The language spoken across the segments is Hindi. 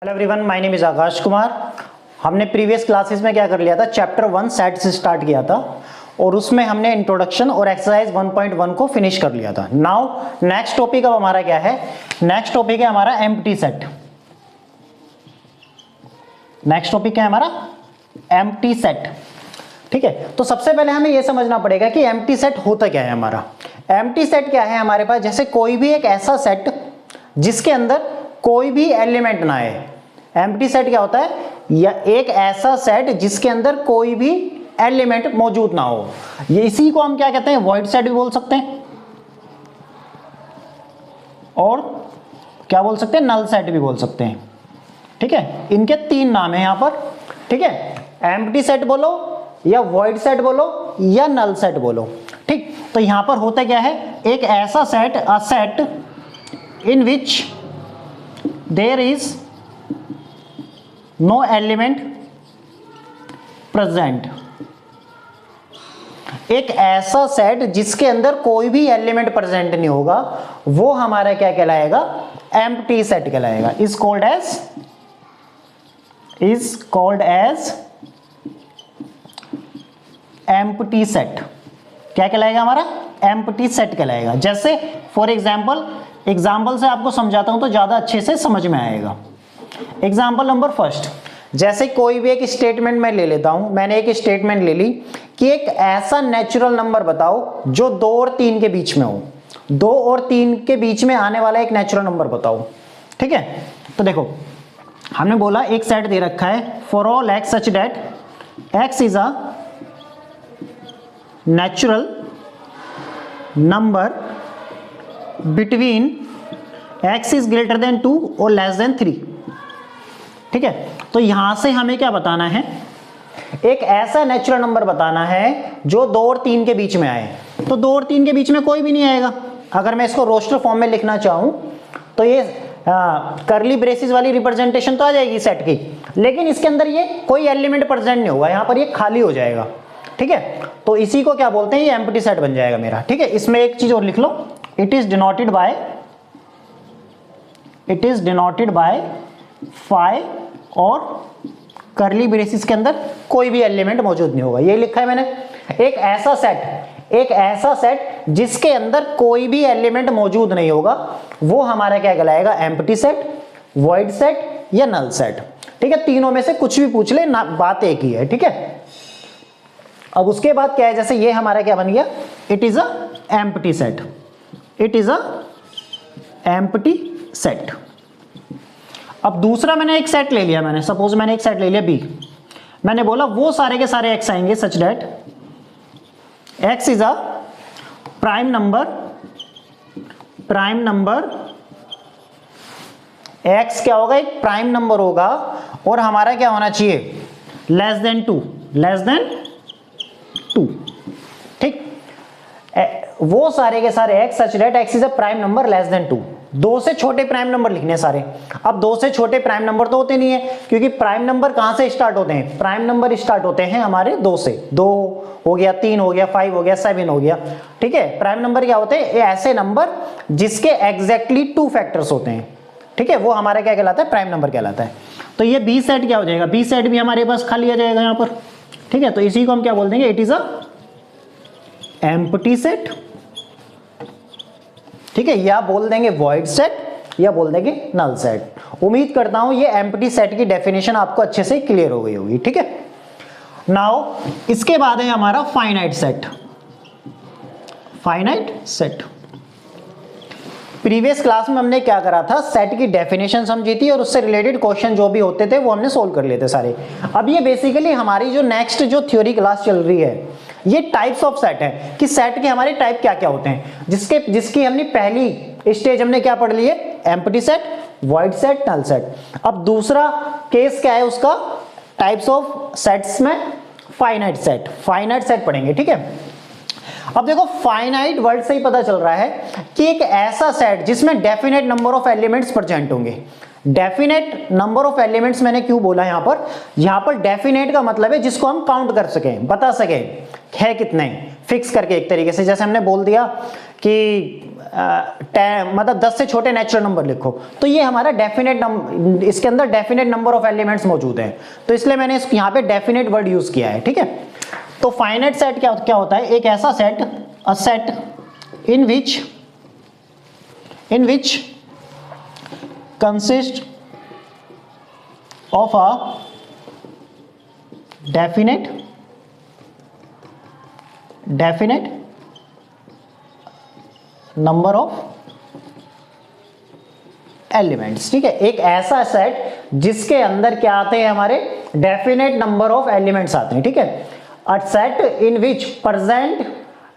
Hello everyone, my name is Aakash Kumar. हमने प्रीवियस क्लासेस में क्या कर लिया था, चैप्टर 1 सेट से स्टार्ट किया था और उसमें हमने इंट्रोडक्शन और एक्सरसाइज 1.1 को फिनिश कर लिया था। नाउ नेक्स्ट टॉपिक अब हमारा क्या है, नेक्स्ट टॉपिक है हमारा एम्प्टी सेट। नेक्स्ट टॉपिक क्या है हमारा, एम्प्टी सेट। ठीक है, तो सबसे पहले हमें यह समझना पड़ेगा कि एम्प्टी सेट होता क्या है हमारा। एम्प्टी सेट क्या है हमारे पास, जैसे कोई भी एक ऐसा सेट जिसके अंदर कोई भी एलिमेंट ना है। एम्प्टी सेट क्या होता है, या एक ऐसा सेट जिसके अंदर कोई भी एलिमेंट मौजूद ना हो। ये इसी को हम क्या कहते हैं, वॉइड सेट भी बोल सकते हैं और क्या बोल सकते हैं, नल सेट भी बोल सकते हैं। ठीक है, इनके तीन नाम है यहां पर। ठीक है, एम्प्टी सेट बोलो या वॉइड सेट बोलो या नल सेट बोलो। ठीक, तो यहां पर होता क्या है, एक ऐसा set, a set in which there is no element present। एक ऐसा सेट जिसके अंदर कोई भी एलिमेंट प्रेजेंट नहीं होगा, वो हमारा क्या कहलाएगा, एम्प्टी सेट कहलाएगा। Is called as empty set. क्या कहलाएगा हमारा, एम्प्टी सेट कहलाएगा। जैसे फॉर एग्जाम्पल से आपको समझाता हूं तो ज्यादा अच्छे से समझ में आएगा। एग्जाम्पल नंबर फर्स्ट, जैसे कोई भी एक स्टेटमेंट मैं ले लेता हूं। मैंने एक स्टेटमेंट ले ली कि एक ऐसा नेचुरल नंबर बताओ जो 2 और 3 के बीच में हो। 2 और 3 के बीच में आने वाला एक नेचुरल नंबर बताओ। ठीक है, तो देखो हमने बोला एक सेट दे रखा है, for all x such that x is a natural number between x is greater than 2 और लेस देन 3। ठीक है, तो यहां से हमें क्या बताना है, एक ऐसा नेचुरल नंबर बताना है जो 2 और 3 के बीच में आए। तो 2 और 3 के बीच में कोई भी नहीं आएगा। अगर मैं इसको रोस्टर फॉर्म में लिखना चाहूं तो ये करली ब्रेसेस वाली रिप्रेजेंटेशन तो आ जाएगी सेट की, लेकिन इसके अंदर ये कोई एलिमेंट प्रेजेंट नहीं होगा, यहां पर ये खाली हो जाएगा। ठीक है, तो इसी को क्या बोलते हैं, ये एम्प्टी सेट बन जाएगा मेरा। ठीक है, इसमें एक चीज और लिख लो, it is denoted by phi और करली ब्रेसिस के अंदर कोई भी एलिमेंट मौजूद नहीं होगा। ये लिखा है मैंने, एक ऐसा सेट जिसके अंदर कोई भी एलिमेंट मौजूद नहीं होगा, वो हमारा क्या कहलाएगा, एम्प्टी सेट, वॉइड सेट या नल सेट। ठीक है, तीनों में से कुछ भी पूछ ले ना, बात एक ही है। ठीक है, अब उसके बाद क्या है, जैसे ये हमारा क्या बन गया, it is a empty set. It is a empty set. अब दूसरा मैंने एक सेट ले लिया, मैंने सपोज मैंने एक सेट ले लिया बी। मैंने बोला वो सारे के सारे एक्स आएंगे सच that x is a prime number. X क्या होगा, एक प्राइम नंबर होगा और हमारा क्या होना चाहिए, लेस देन 2। ठीक, वो सारे के सारे x such that x is a prime number less than 2। 2 से छोटे प्राइम नंबर लिखने सारे। अब 2 से छोटे प्राइम नंबर तो होते नहीं है, क्योंकि प्राइम नंबर कहां से स्टार्ट होते हैं, प्राइम नंबर स्टार्ट होते हैं हमारे 2 से। 2 हो गया, 3 हो गया, 5 हो गया, 7 हो गया। ठीक है, प्राइम नंबर क्या होते हैं, ऐसे नंबर जिसके एग्जैक्टली 2 फैक्टर्स होते हैं। ठीक है, वो हमारा क्या कहलाता है, प्राइम नंबर कहलाता है। तो ये बी सेट क्या हो जाएगा, बी सेट भी हमारे पास खाली आ जाएगा यहां पर। ठीक है, तो इसी को हम क्या बोल देंगे, it is a empty set. ठीक है, या बोल देंगे वॉइड सेट या बोल देंगे नल सेट। उम्मीद करता हूं ये एम्प्टी सेट की डेफिनेशन आपको अच्छे से क्लियर हो गई होगी। ठीक है, नाउ इसके बाद है हमारा फाइनाइट सेट। प्रीवियस क्लास में हमने क्या करा था, सेट की डेफिनेशन समझी थी और उससे रिलेटेड क्वेश्चन जो भी होते थे वो हमने सोल्व कर लिए थे सारे। अब ये बेसिकली हमारी जो नेक्स्ट जो थ्योरी क्लास चल रही है, ये टाइप्स ऑफ सेट है कि सेट के हमारे टाइप क्या क्या होते हैं, जिसकी हमने पहली स्टेज हमने क्या पढ़ ली है, empty set, void set, null set. अब दूसरा केस क्या है उसका, टाइप्स ऑफ सेट्स में फाइनाइट सेट पढ़ेंगे। ठीक है, अब देखो फाइनाइट वर्ड से ही पता चल रहा है कि एक ऐसा सेट जिसमें definite number of elements present होंगे। डेफिनेट नंबर ऑफ एलिमेंट्स मैंने क्यों बोला, यहां पर डेफिनेट का मतलब है जिसको हम काउंट कर सकें, बता सकें है कितने, फिक्स करके एक तरीके से। जैसे हमने बोल दिया कि मतलब 10 से छोटे नेचुरल नंबर लिखो, तो ये हमारा डेफिनेट नंबर, इसके अंदर डेफिनेट नंबर ऑफ एलिमेंट्स मौजूद हैं, तो इसलिए मैंने इसको यहाँ पे डेफिनेट वर्ड यूज किया है, ठीक है। तो फाइनाइट सेट क्या होता है, एक ऐसा set, a set in which consist of a definite number of elements, ठीक है। एक ऐसा सेट जिसके अंदर क्या आते हैं, हमारे डेफिनेट नंबर ऑफ एलिमेंट्स आते हैं, ठीक है। A set in which present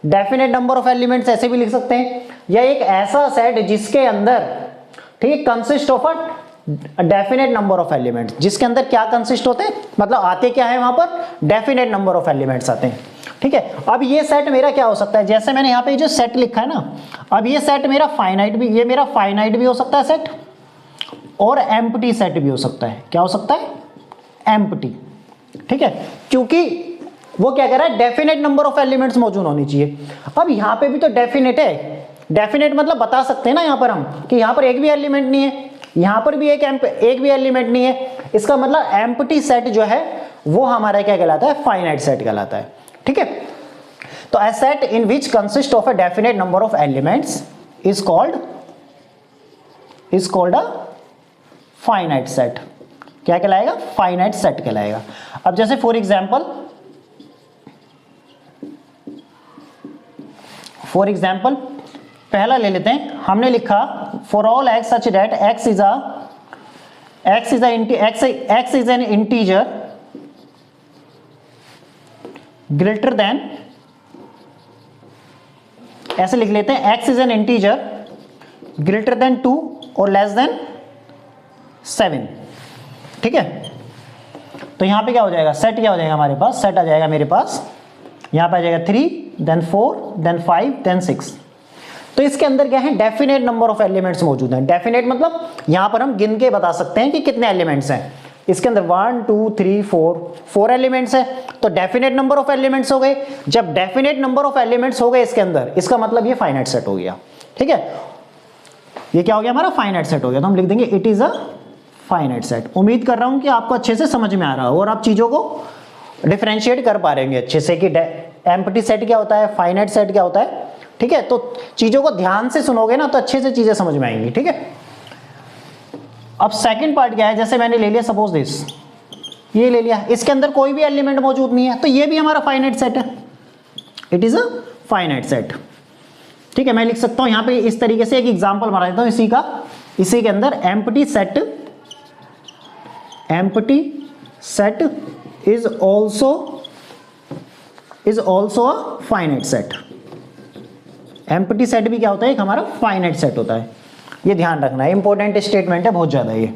definite number of elements, ऐसे भी लिख सकते हैं, या एक ऐसा सेट जिसके अंदर, ठीक है, consist of a definite number of elements, जिसके अंदर क्या कंसिस्ट होते हैं, मतलब आते क्या है वहां पर, डेफिनेट नंबर ऑफ एलिमेंट्स आते हैं, ठीक है। अब ये सेट मेरा क्या हो सकता है, जैसे मैंने यहाँ पे जो सेट लिखा है ना, अब ये सेट मेरा फाइनाइट भी, ये मेरा फाइनाइट भी हो सकता है सेट, और एम्प्टी सेट भी हो सकता है। क्या हो सकता है, एम्प्टी, ठीक है, क्योंकि वो क्या कह रहा है, डेफिनेट नंबर ऑफ एलिमेंट्स मौजूद होनी चाहिए। अब यहाँ पे भी तो डेफिनेट है, डेफिनेट मतलब बता सकते हैं ना यहाँ पर हम कि यहाँ पर एक भी एलिमेंट नहीं है, यहाँ पर भी एक भी एलिमेंट नहीं है, इसका मतलब एम्प्टी सेट जो है वो हमारा क्या कहलाता है, फाइनाइट सेट कहलाता है, ठीक है। तो a set in which consists of a definite number of elements is called a finite set। क्या कहलाएगा, फाइनाइट सेट कहलाएगा। अब जैसे फॉर एग्जांपल पहला ले लेते हैं, हमने लिखा for all x such that x is an integer greater than, ऐसे लिख लेते हैं, x is an integer greater than 2 और लेस देन 7, ठीक है। तो यहां पे क्या हो जाएगा, सेट क्या हो जाएगा हमारे पास, सेट आ जाएगा मेरे पास, यहां पे आ जाएगा 3 देन 4 देन 5 देन 6। तो इसके अंदर क्या है, डेफिनेट नंबर ऑफ एलिमेंट्स मौजूद हैं। डेफिनेट मतलब यहां पर हम गिन के बता सकते हैं कि कितने एलिमेंट्स हैं। इसके अंदर 1 2 3 4 एलिमेंट्स है, तो डेफिनेट नंबर ऑफ एलिमेंट्स हो गए। जब डेफिनेट नंबर ऑफ एलिमेंट्स हो गए इसके अंदर, इसका मतलब ये फाइनाइट सेट हो गया, ठीक है। ये क्या हो गया हमारा, फाइनाइट सेट हो गया। तो हम लिख देंगे it is a finite set. उम्मीद कर रहा हूं कि आपको अच्छे से समझ में आ रहा हो और आप चीजों को डिफरेंशिएट कर पा रहे अच्छे से कि एम्प्टी सेट क्या होता है, फाइनाइट सेट क्या होता है, ठीक है। तो चीजों को ध्यान से सुनोगे ना तो अच्छे से चीजें समझ में आएंगी, ठीक है। अब सेकंड पार्ट क्या है, जैसे मैंने ले लिया सपोज दिस, ये ले लिया, इसके अंदर कोई भी एलिमेंट मौजूद नहीं है, तो ये भी हमारा फाइनाइट सेट है, it is a finite set, ठीक है। मैं लिख सकता हूं यहां पे इस तरीके से, एक एग्जांपल बना देता हूं इसी के अंदर, empty set is also a finite set. Empty set भी क्या होता है, एक हमारा फाइनाइट सेट होता है। ये ध्यान रखना है, इंपॉर्टेंट स्टेटमेंट है बहुत ज्यादा ये,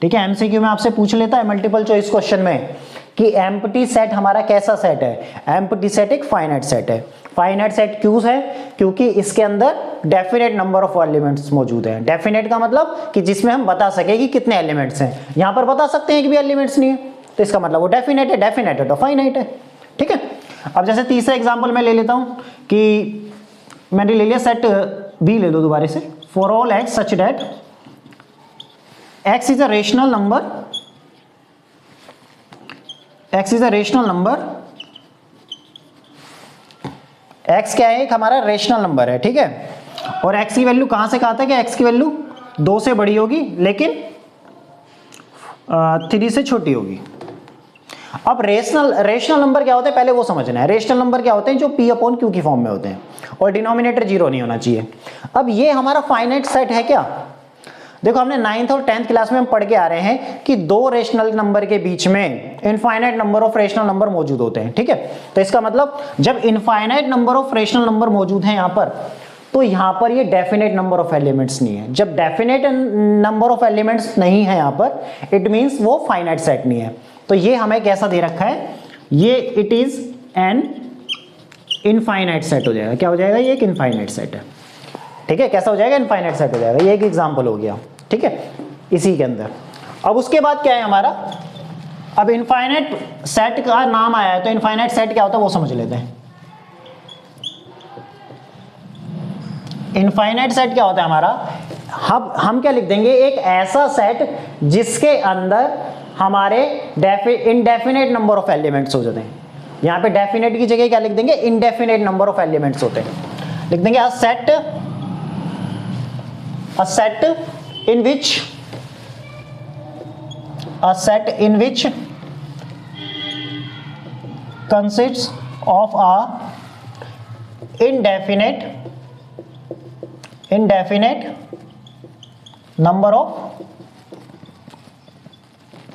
ठीक है। एमसीक्यू में आपसे पूछ लेता है मल्टीपल चॉइस क्वेश्चन में कि एम्प्टी सेट हमारा कैसा सेट है। एम्प्टी सेट एक फाइनाइट सेट है। फाइनाइट सेट क्यों है, क्योंकि इसके अंदर डेफिनेट नंबर ऑफ एलिमेंट्स मौजूद हैं। डेफिनेट का मतलब कि जिसमें हम बता सके कि कितने एलिमेंट्स हैं। यहां पर बता सकते हैं कि भी एलिमेंट्स नहीं है, तो इसका मतलब वो डेफिनेट है तो फाइनाइट है, ठीक है। अब जैसे तीसरा एग्जाम्पल मैं ले लेता हूं कि मैंने ले लिया सेट बी, ले लो दोबारा से, for all x such that x is a rational number, x क्या है, एक हमारा रेशनल नंबर है, ठीक है। और x की वैल्यू कहां से कहा था कि x की वैल्यू 2 से बड़ी होगी लेकिन 3 से छोटी होगी। अब रेशनल नंबर क्या होते हैं पहले वो समझना है। रेशनल नंबर क्या होते हैं, जो p/q की फॉर्म में होते हैं और डिनोमिनेटर 0 नहीं होना चाहिए। अब ये हमारा फाइनाइट सेट है क्या, देखो हमने 9th और 10th क्लास में हम पढ़ के आ रहे हैं कि दो रेशनल नंबर के बीच में infinite number of rational number मौजूद होते हैं, ठीक है। तो इसका मतलब जब infinite number of rational number मौजूद है यहां पर, तो यहां पर ये डेफिनेट नंबर ऑफ एलिमेंट्स नहीं है। जब डेफिनेट नंबर ऑफ एलिमेंट्स नहीं है यहां पर, इट मींस वो फाइनाइट सेट नहीं है। तो ये हमें कैसा दे रखा है, ये it is an infinite set हो जाएगा। क्या हो जाएगा, ये एक इनफाइनाइट सेट है, ठीक है। कैसा हो जाएगा, इनफाइनाइट सेट हो जाएगा। ये एक एग्जांपल हो गया, ठीक है, इसी के अंदर। अब उसके बाद क्या है हमारा, अब इनफाइनाइट सेट का नाम आया है तो इनफाइनाइट सेट क्या होता है वो समझ लेते हैं। इनफाइनाइट सेट क्या होता है हमारा, हम क्या लिख देंगे, एक ऐसा सेट जिसके अंदर हमारे इनडेफिनेट नंबर ऑफ एलिमेंट्स हो जाते हैं। यहां पे डेफिनेट की जगह क्या लिख देंगे, इनडेफिनेट नंबर ऑफ एलिमेंट्स होते हैं। लिख देंगे a set in which consists of a indefinite number of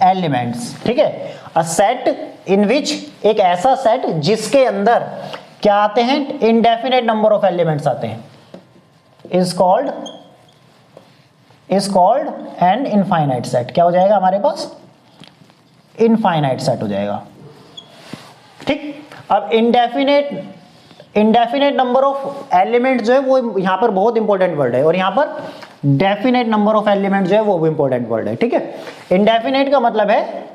elements। ठीक है, a set in which, एक ऐसा सेट जिसके अंदर क्या आते हैं, indefinite number of elements आते हैं, is called an infinite set। क्या हो जाएगा हमारे पास, इनफाइनाइट सेट हो जाएगा। ठीक, अब इंडेफिनेट नंबर ऑफ एलिमेंट जो है वो यहां पर बहुत इंपॉर्टेंट वर्ड है, और यहां पर डेफिनेट नंबर ऑफ एलिमेंट जो है वो भी इंपॉर्टेंट वर्ड है। ठीक है, इंडेफिनेट का मतलब है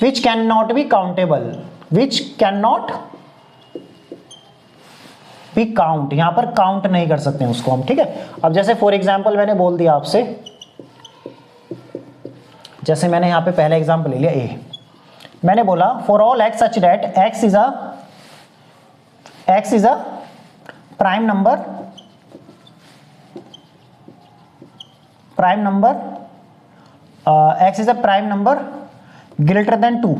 which can not B countable, which can not B count, यहां पर काउंट नहीं कर सकते हैं उसको हम। ठीक है, अब जैसे फॉर एग्जांपल मैंने बोल दिया आपसे, जैसे मैंने यहां पे पहला एग्जांपल ले लिया ए, मैंने बोला for all x such that x is a prime number x is a prime number greater than two.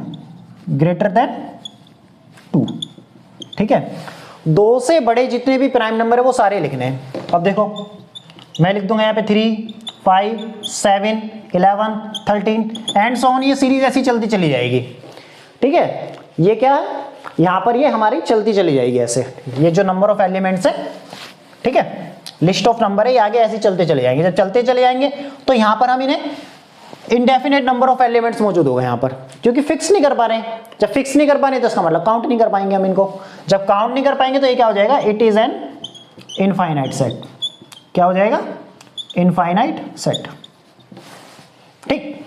ठीक है, दो से बड़े जितने भी प्राइम नंबर है वो सारे लिखने हैं। अब देखो मैं लिख दूंगा यहाँ पे 3, 5, 7, 11, 13 एंड सो ऑन, ये सीरीज ऐसी चलती चली जाएगी। ठीक है, ये क्या है, यहां पर ये हमारी चलती चली जाएगी ऐसे, ये जो नंबर ऑफ एलिमेंट्स है, ठीक है, लिस्ट ऑफ नंबर है, ये आगे ऐसे चलते चले जाएंगे। जब चलते चले जाएंगे तो यहां पर हम इन्हें इनडेफिनेट नंबर ऑफ एलिमेंट्स मौजूद होगा यहां पर, क्योंकि फिक्स नहीं कर पा रहे हैं। जब फिक्स नहीं कर पा रहे तो इसका मतलब काउंट नहीं कर पाएंगे हम इनको। जब काउंट नहीं कर पाएंगे तो ये क्या हो जाएगा, it is an infinite set. क्या हो जाएगा, इनफाइनाइट सेट। ठीक,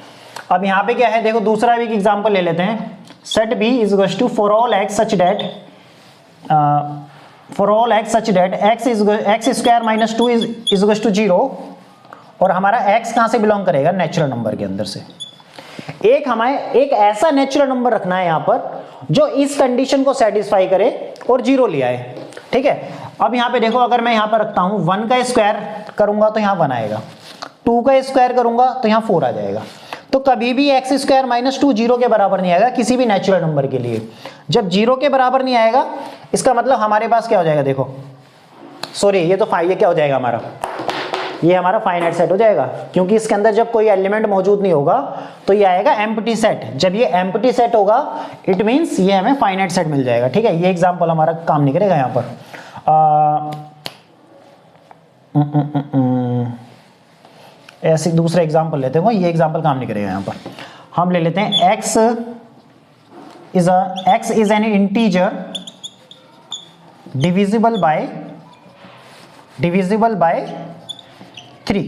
अब यहां पे क्या है, देखो दूसरा भी एग्जांपल ले लेते हैं। Set B is equals to for all x such that x square minus 2 is equals to 0, और हमारा x कहां से बिलोंग करेगा, नेचुरल नंबर के अंदर से। एक ऐसा नेचुरल नंबर रखना है यहां पर जो इस कंडीशन को सेटिस्फाई करे और 0 लिया है। ठीक है, अब यहां पे देखो, अगर मैं यहां पर रखता हूं 1 का स्क्वायर करूंगा तो यहां 1 आएगा, 2 का स्क्वायर करूंगा तो यहां 4 आ जाएगा। तो कभी भी एक्स स्क्वायर माइनस 2 0 के बराबर नहीं आएगा किसी भी नेचुरल नंबर के लिए। जब 0 के बराबर नहीं आएगा इसका मतलब हमारे पास क्या हो जाएगा, देखो सॉरी, ये तो ये क्या हो जाएगा हमारा, ये हमारा फाइनाइट सेट हो जाएगा, क्योंकि इसके अंदर जब कोई एलिमेंट मौजूद नहीं होगा तो ये आएगा एम्प्टी सेट। जब ये एम्प्टी सेट होगा इट मींस ये हमें फाइनाइट सेट मिल जाएगा। ठीक है, ये एग्जांपल हमारा काम नहीं करेगा यहां पर। ऐसे दूसरा एग्जांपल लेते हैं, ये एग्जांपल काम नहीं करेगा यहां पर। हम ले लेते हैं x is an integer divisible by 3।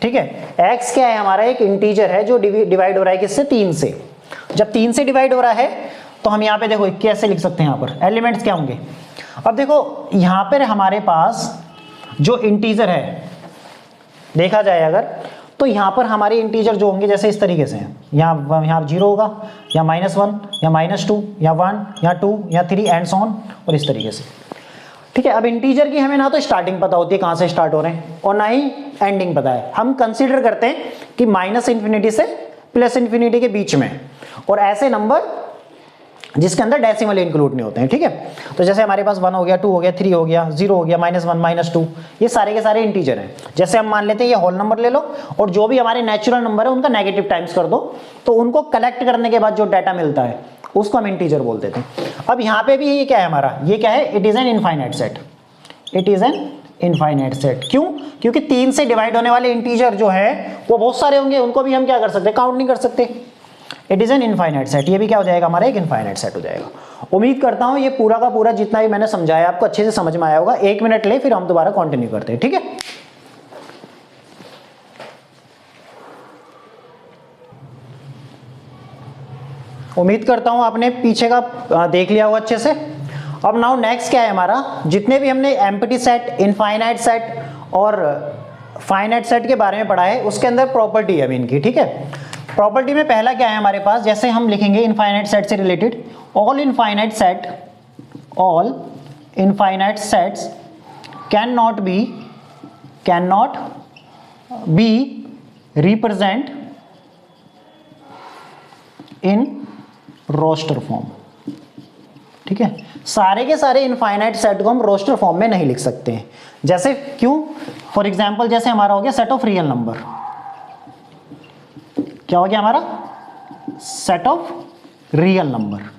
ठीक है, x क्या है, हमारा एक इंटीजर है जो डिवाइड हो रहा है किससे, 3 से। जब 3 से डिवाइड हो रहा है तो हम यहां पे देखो कैसे लिख सकते हैं, यहां पर एलिमेंट्स क्या होंगे। अब देखो यहां पर हमारे पास जो इंटीजर है देखा जाए अगर, तो यहां पर हमारे इंटीजर जो होंगे जैसे इस तरीके से हैं, यहाँ 0 होगा, या -1 या -2 या 1 या 2 या 3 एंड सो ऑन, और इस तरीके से। ठीक है, अब इंटीजर की हमें ना तो स्टार्टिंग पता होती है कहां से स्टार्ट हो रहे हैं, और ना ही एंडिंग पता है। हम कंसीडर करते हैं कि -∞ से +∞ के बीच में, और ऐसे नंबर जिसके अंदर डेसिमल इंक्लूड नहीं होते हैं। ठीक है, तो जैसे हमारे पास 1 हो गया, 2 हो गया, 3 हो गया, 0 हो गया, -1 -2, ये सारे के सारे इंटीजर हैं। जैसे हम मान लेते हैं ये होल नंबर ले लो, और जो भी हमारे नेचुरल नंबर है उनका नेगेटिव टाइम्स कर दो, तो उनको कलेक्ट करने के बाद जो डाटा मिलता है उसको हम इंटीजर बोल देते हैं। अब यहाँ पे भी ये क्या है हमारा, ये क्या है, it is an infinite set. It is an infinite set क्यों, क्योंकि 3 से डिवाइड होने वाले इंटीजर जो है वो बहुत सारे होंगे, उनको भी हम क्या कर सकते हैं, काउंट नहीं कर सकते। It is an infinite set, ये भी क्या हो जाएगा हमारा, एक इनफाइनाइट सेट हो जाएगा। उम्मीद करता हूं ये पूरा का पूरा जितना भी मैंने समझाया आपको अच्छे से समझ में आया होगा। 1 मिनट ले, फिर हम दोबारा कंटिन्यू करते हैं। ठीक है, उम्मीद करता हूं आपने पीछे का देख लिया होगा अच्छे से। अब नाउ नेक्स्ट क्या है हमारा, जितने भी हमने एम्प्टी सेट, इनफाइनाइट सेट और फाइनाइट सेट के बारे में पढ़ा है उसके अंदर प्रॉपर्टी है अभी इनकी, ठीक है। प्रॉपर्टी में पहला क्या है हमारे पास, जैसे हम लिखेंगे इनफाइनाइट सेट से related, all infinite sets can not be represent in roster form, ठीक है। सारे के सारे इनफाइनाइट सेट को हम रोस्टर फॉर्म में नहीं लिख सकते हैं। जैसे क्यों, फॉर एग्जांपल जैसे हमारा हो गया सेट ऑफ रियल नंबर, क्या हो गया हमारा सेट ऑफ रियल नंबर।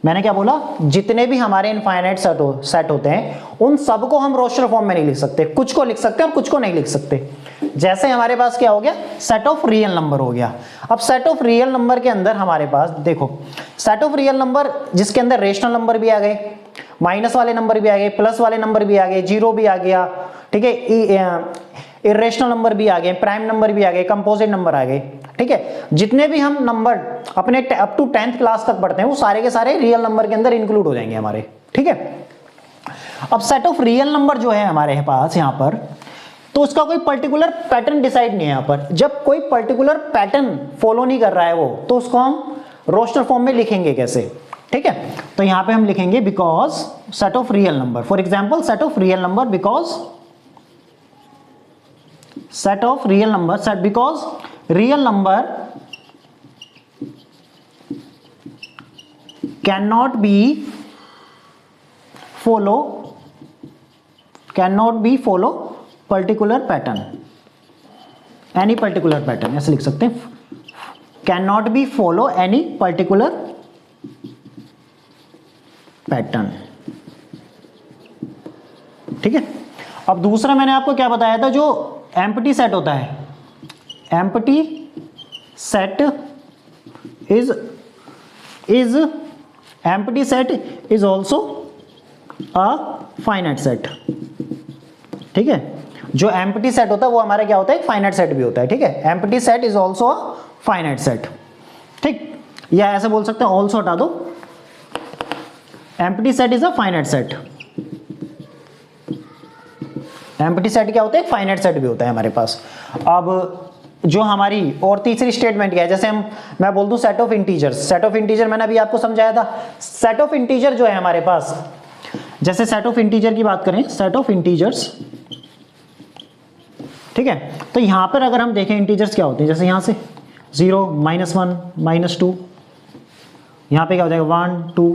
मैंने क्या बोला, जितने भी हमारे इनफाइनाइट सेट होते हैं उन सबको हम रोस्टर फॉर्म में नहीं लिख सकते, कुछ को लिख सकते हैं और कुछ को नहीं लिख सकते। जैसे हमारे पास क्या हो गया, सेट ऑफ रियल नंबर हो गया। अब सेट ऑफ रियल नंबर के अंदर हमारे पास देखो, सेट ऑफ रियल नंबर जिसके अंदर रेशनल नंबर भी आ गए, माइनस वाले नंबर भी आ गए, प्लस वाले नंबर भी आ गए, जीरो भी आ गया, ठीक है, इरेशनल नंबर भी आ गए, प्राइम नंबर भी आ गए, कंपोजिट नंबर आ गए, ठीक है। जितने भी हम नंबर अपने अप टू 10th क्लास तक पढ़ते हैं वो सारे के सारे रियल नंबर के अंदर इंक्लूड हो जाएंगे हमारे, ठीक है। अब सेट ऑफ रियल नंबर जो है हमारे पास यहाँ पर, तो उसका कोई पर्टिकुलर पैटर्न डिसाइड नहीं है यहाँ पर। जब कोई पर्टिकुलर पैटर्न फॉलो नहीं कर रहा है वो, तो उसको हम रोस्टर फॉर्म में लिखेंगे कैसे, ठीक है। तो यहाँ पे हम लिखेंगे because set of real number, for example set of real number because real number can not B follow particular pattern, any particular pattern ऐसे लिख सकते हैं, can not B follow any particular pattern, ठीक है। अब दूसरा मैंने आपको क्या बताया था, जो एम्प्टी सेट होता है, empty set is also a finite set, ठीक है। जो एम्प्टी सेट होता है वो हमारा क्या होता है, एक फाइनाइट सेट भी होता है, ठीक है। Empty set is also a finite set, ठीक, या ऐसे बोल सकते हैं, ऑल्सो हटा दो, empty set is a finite set. Empty set क्या होता है, एक फाइनाइट सेट भी होता है हमारे पास। अब जो हमारी और तीसरी स्टेटमेंट क्या है, जैसे मैं बोल दूं set of integers, set of integer मैंने अभी आपको समझाया था। सेट ऑफ इंटीजर जो है हमारे पास, जैसे सेट ऑफ इंटीजर की बात करें, सेट ऑफ इंटीजर्स, ठीक है। तो यहां पर अगर हम देखें इंटीजर्स क्या होते हैं, जैसे यहां से 0, -1, -2, यहां पे क्या हो जाएगा 1, 2,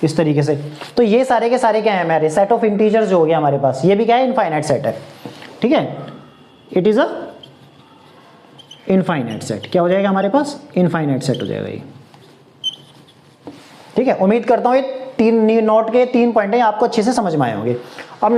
इस तरीके से। तो ये सारे के सारे क्या है हमारे सेट ऑफ इंटीजर्स जो हो गया हमारे पास, ये भी क्या है, इनफाइनाइट सेट है, ठीक है। It is a infinite set, क्या हो जाएगा हमारे पास, इनफाइनाइट सेट हो जाएगा ये, ठीक है। उम्मीद करता हूं ये 3 नोट के 3 पॉइंट हैं आपको अच्छे से समझ में आए होंगे। अब